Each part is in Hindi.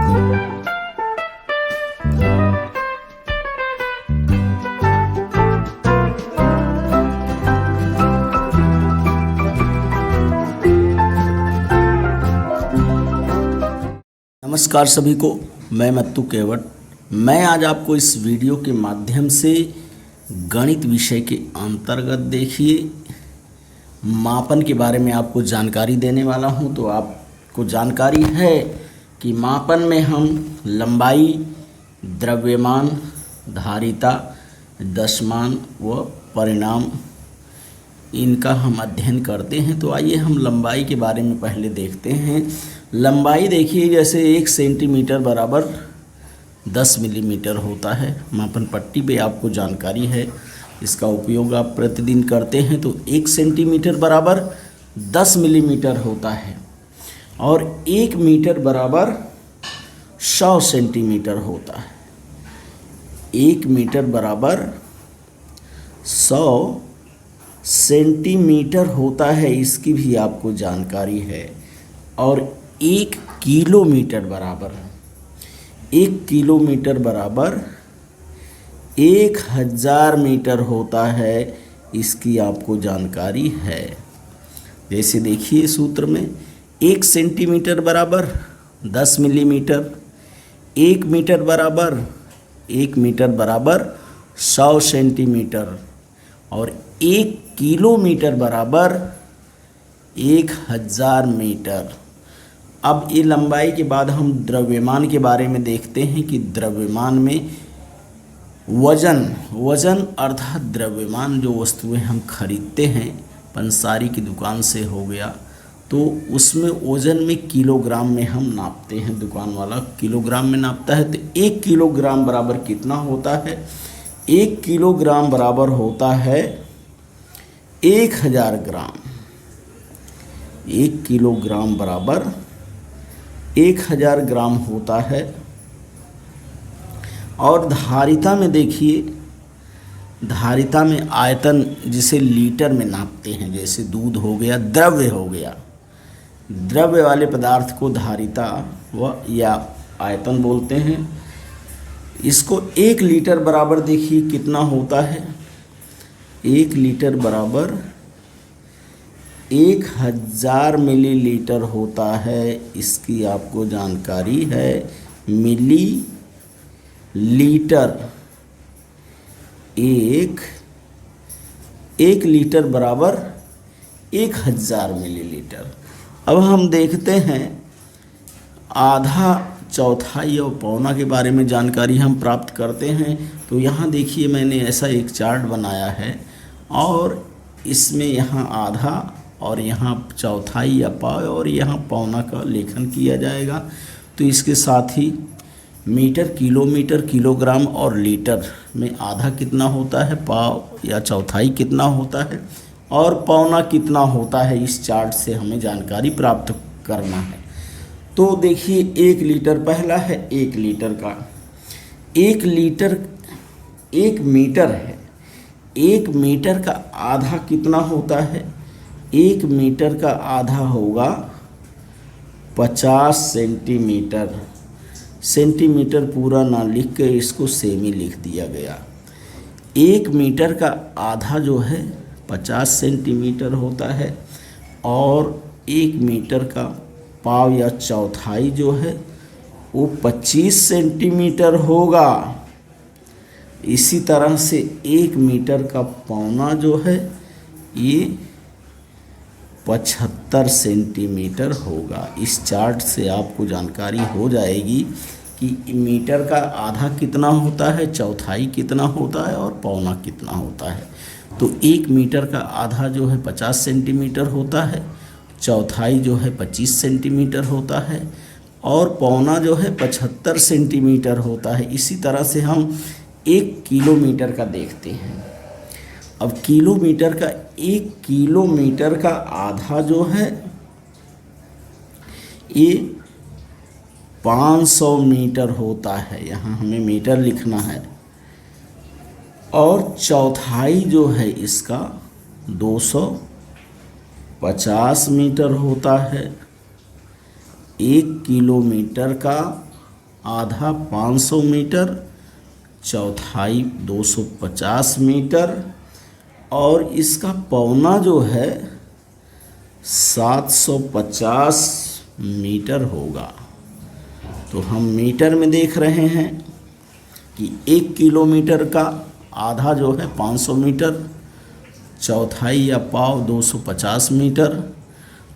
नमस्कार सभी को, मैं मत्तू केवट। मैं आज आपको इस वीडियो के माध्यम से गणित विषय के अंतर्गत देखिए मापन के बारे में आपको जानकारी देने वाला हूं। तो आपको जानकारी है कि मापन में हम लंबाई, द्रव्यमान, धारिता, दशमान व परिमाण इनका हम अध्ययन करते हैं। तो आइए हम लंबाई के बारे में पहले देखते हैं। लंबाई देखिए, जैसे 1 सेंटीमीटर बराबर 10 मिलीमीटर होता है। मापन पट्टी पे आपको जानकारी है, इसका उपयोग आप प्रतिदिन करते हैं। तो 1 सेंटीमीटर बराबर 10 मिलीमीटर होता है और 1 मीटर बराबर 100 सेंटीमीटर होता है। 1 मीटर बराबर 100 सेंटीमीटर होता है, इसकी भी आपको जानकारी है। और 1 किलोमीटर बराबर 1000 मीटर होता है, इसकी आपको जानकारी है। जैसे देखिए सूत्र में 1 सेंटीमीटर बराबर 10 मिलीमीटर, 1 मीटर बराबर 100 सेंटीमीटर और 1 किलोमीटर बराबर 1000 मीटर। अब ये लंबाई के बाद हम द्रव्यमान के बारे में देखते हैं कि द्रव्यमान में वजन अर्थात द्रव्यमान जो वस्तुएं हम खरीदते हैं पंसारी की दुकान से हो गया, तो उसमें वजन में किलोग्राम में हम नापते हैं। दुकान वाला किलोग्राम में नापता है। तो 1 किलोग्राम बराबर कितना होता है? 1 किलोग्राम बराबर होता है 1000 ग्राम। 1 किलोग्राम बराबर 1000 ग्राम होता है। और धारिता में देखिए, धारिता में आयतन जिसे लीटर में नापते हैं, जैसे दूध हो गया, द्रव्य हो गया, द्रव्य वाले पदार्थ को धारिता व या आयतन बोलते हैं। इसको 1 लीटर बराबर देखिए कितना होता है। 1 लीटर बराबर 1000 मिलीलीटर होता है, इसकी आपको जानकारी है। मिली लीटर, 1 लीटर बराबर 1000 मिलीलीटर। अब हम देखते हैं आधा, चौथाई और पौना के बारे में जानकारी हम प्राप्त करते हैं। तो यहाँ देखिए मैंने ऐसा एक चार्ट बनाया है और इसमें यहाँ आधा और यहाँ चौथाई या पाव और यहाँ पौना का लेखन किया जाएगा। तो इसके साथ ही मीटर, किलोमीटर, किलोग्राम और लीटर में आधा कितना होता है, पाव या चौथाई कितना होता है और पौना कितना होता है, इस चार्ट से हमें जानकारी प्राप्त करना है। तो देखिए 1 लीटर पहला है 1 लीटर का। 1 लीटर 1 मीटर है। 1 मीटर का आधा कितना होता है? 1 मीटर का आधा होगा 50 सेंटीमीटर। सेंटीमीटर पूरा ना लिख के इसको सेमी लिख दिया गया। 1 मीटर का आधा जो है 50 सेंटीमीटर होता है और 1 मीटर का पाव या चौथाई जो है वो 25 सेंटीमीटर होगा। इसी तरह से 1 मीटर का पौना जो है ये 75 सेंटीमीटर होगा। इस चार्ट से आपको जानकारी हो जाएगी कि मीटर का आधा कितना होता है, चौथाई कितना होता है और पौना कितना होता है। तो 1 मीटर का आधा जो है 50 सेंटीमीटर होता है, चौथाई जो है 25 सेंटीमीटर होता है और पौना जो है 75 सेंटीमीटर होता है। इसी तरह से हम 1 किलोमीटर का देखते हैं। अब किलोमीटर का 1 किलोमीटर का आधा जो है ये 500 मीटर होता है। यहाँ हमें मीटर लिखना है। और चौथाई जो है इसका 250 मीटर होता है। 1 किलोमीटर का आधा 500 मीटर, चौथाई 250 मीटर और इसका पौना जो है 750 मीटर होगा। तो हम मीटर में देख रहे हैं कि 1 किलोमीटर का आधा जो है 500 मीटर, चौथाई या पाव 250 मीटर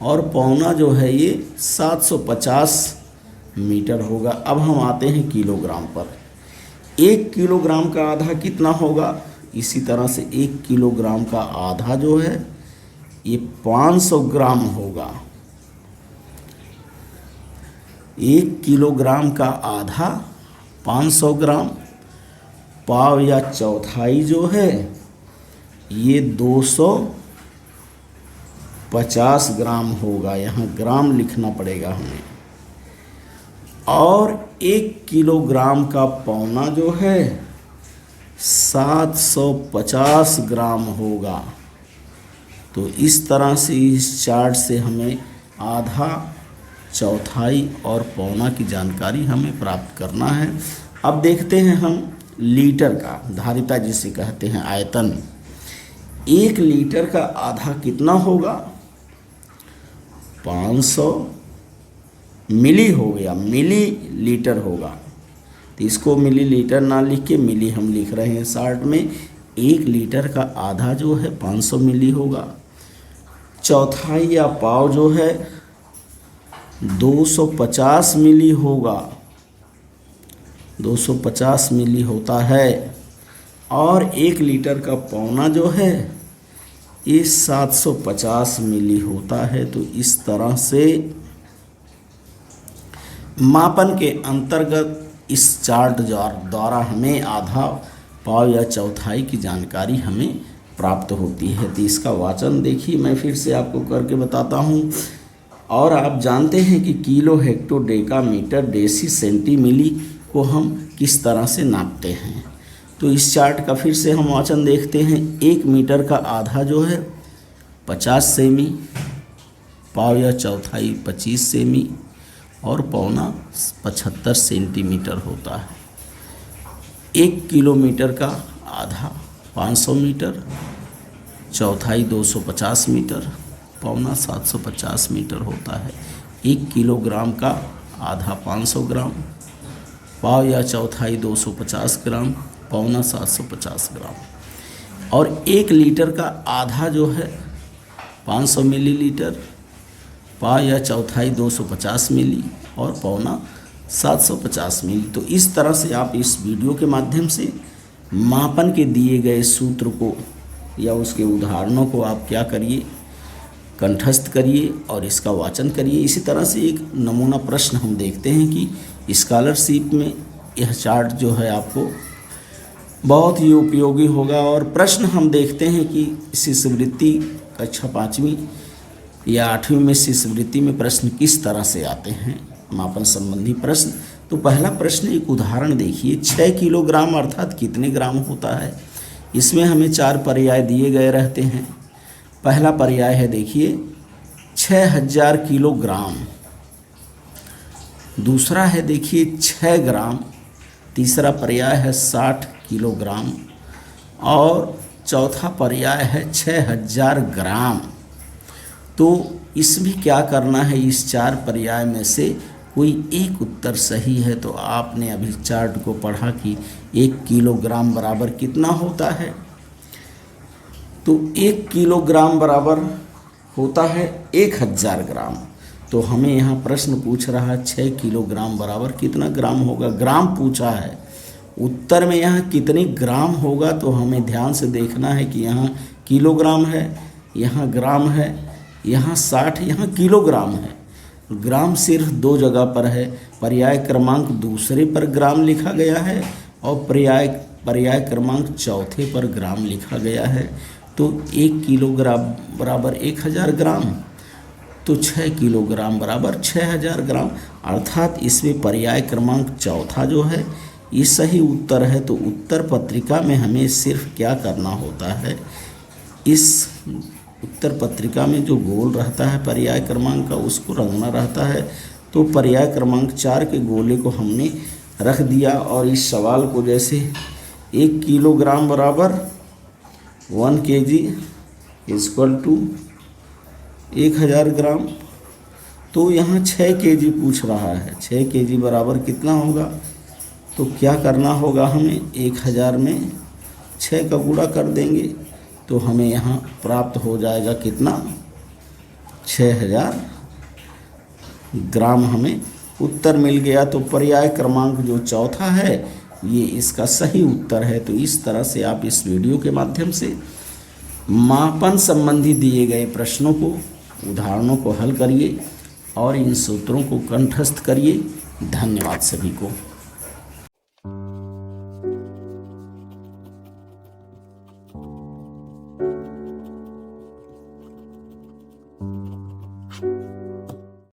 और पौना जो है ये 750 मीटर होगा। अब हम आते हैं किलोग्राम पर। 1 किलोग्राम का आधा कितना होगा? इसी तरह से 1 किलोग्राम का आधा जो है ये 500 ग्राम होगा। 1 किलोग्राम का आधा 500 ग्राम, पाव या चौथाई जो है ये 250 ग्राम होगा। यहाँ ग्राम लिखना पड़ेगा हमें। और 1 किलोग्राम का पौना जो है 750 ग्राम होगा। तो इस तरह से इस चार्ट से हमें आधा, चौथाई और पौना की जानकारी हमें प्राप्त करना है। अब देखते हैं हम लीटर का, धारिता जिसे कहते हैं, आयतन। 1 लीटर का आधा कितना होगा? 500 मिली हो गया, मिली लीटर होगा। तो इसको मिली लीटर ना लिख के मिली हम लिख रहे हैं शॉर्ट में। 1 लीटर का आधा जो है 500 मिली होगा। चौथाई या पाव जो है 250 मिली होगा, 250 मिली होता है। और 1 लीटर का पौना जो है ये 750 मिली होता है। तो इस तरह से मापन के अंतर्गत इस चार्ट द्वारा हमें आधा, पाव या चौथाई की जानकारी हमें प्राप्त होती है। तो इसका वाचन देखिए, मैं फिर से आपको करके बताता हूँ। और आप जानते हैं कि kilo, hecto, deca, metre, deci, centi, milli को हम किस तरह से नापते हैं। तो इस चार्ट का फिर से हम वाचन देखते हैं। 1 मीटर का आधा जो है 50 सेमी, पाव या चौथाई 25 सेमी और पौना 75 सेंटीमीटर होता है। 1 किलोमीटर का आधा 500 मीटर, चौथाई 250 मीटर, पौना 750 मीटर होता है। 1 किलोग्राम का आधा 500 ग्राम, पाव या चौथाई 250 ग्राम, पौना 750 ग्राम। और 1 लीटर का आधा जो है 500 मिलीलीटर, पाव या चौथाई 250 मिली और पौना 750 मिली। तो इस तरह से आप इस वीडियो के माध्यम से मापन के दिए गए सूत्र को या उसके उदाहरणों को आप क्या करिए, कंठस्थ करिए और इसका वाचन करिए। इसी तरह से एक नमूना प्रश्न हम देखते हैं कि स्कॉलरशिप में यह चार्ट जो है आपको बहुत ही उपयोगी होगा। और प्रश्न हम देखते हैं कि शिष्यवृत्ति कक्षा 5वीं या 8वीं में शिष्यवृत्ति में प्रश्न किस तरह से आते हैं, मापन संबंधी प्रश्न। तो पहला प्रश्न एक उदाहरण देखिए। 6 किलोग्राम अर्थात कितने ग्राम होता है? इसमें हमें 4 पर्याय दिए गए रहते हैं। पहला पर्याय है देखिए 6000 किलोग्राम, दूसरा है देखिए 6 ग्राम, तीसरा पर्याय है 60 किलोग्राम और चौथा पर्याय है 6000 ग्राम। तो इसमें क्या करना है, इस 4 पर्याय में से कोई एक उत्तर सही है। तो आपने अभी चार्ट को पढ़ा कि 1 किलोग्राम बराबर कितना होता है। तो 1 किलोग्राम बराबर होता है 1000 ग्राम। तो हमें यहाँ प्रश्न पूछ रहा है 6 किलोग्राम बराबर कितना ग्राम होगा, ग्राम पूछा है। उत्तर में यहाँ कितने ग्राम होगा तो हमें ध्यान से देखना है कि यहाँ किलोग्राम है, यहाँ ग्राम है, यहाँ 60, यहाँ किलोग्राम है। ग्राम सिर्फ 2 जगह पर है, पर्याय क्रमांक दूसरे पर ग्राम लिखा गया है और पर्याय क्रमांक चौथे पर ग्राम लिखा गया है। तो 1 किलोग्राम बराबर 1000 ग्राम, तो 6 किलोग्राम बराबर 6000 ग्राम, अर्थात इसमें पर्याय क्रमांक चौथा जो है ये सही उत्तर है। तो उत्तर पत्रिका में हमें सिर्फ क्या करना होता है, इस उत्तर पत्रिका में जो गोल रहता है पर्याय क्रमांक का उसको रंगना रहता है। तो पर्याय क्रमांक 4 के गोले को हमने रख दिया और इस सवाल को जैसे 1 किलोग्राम बराबर 1 kg इक्वल टू 1000 ग्राम, तो यहाँ 6 kg पूछ रहा है। 6 kg बराबर कितना होगा, तो क्या करना होगा हमें, 1000 में 6 का गुणा कर देंगे तो हमें यहाँ प्राप्त हो जाएगा कितना, 6000 ग्राम हमें उत्तर मिल गया। तो पर्याय क्रमांक जो चौथा है ये इसका सही उत्तर है। तो इस तरह से आप इस वीडियो के माध्यम से मापन संबंधी दिए गए प्रश्नों को, उदाहरणों को हल करिए और इन सूत्रों को कंठस्थ करिए। धन्यवाद सभी को।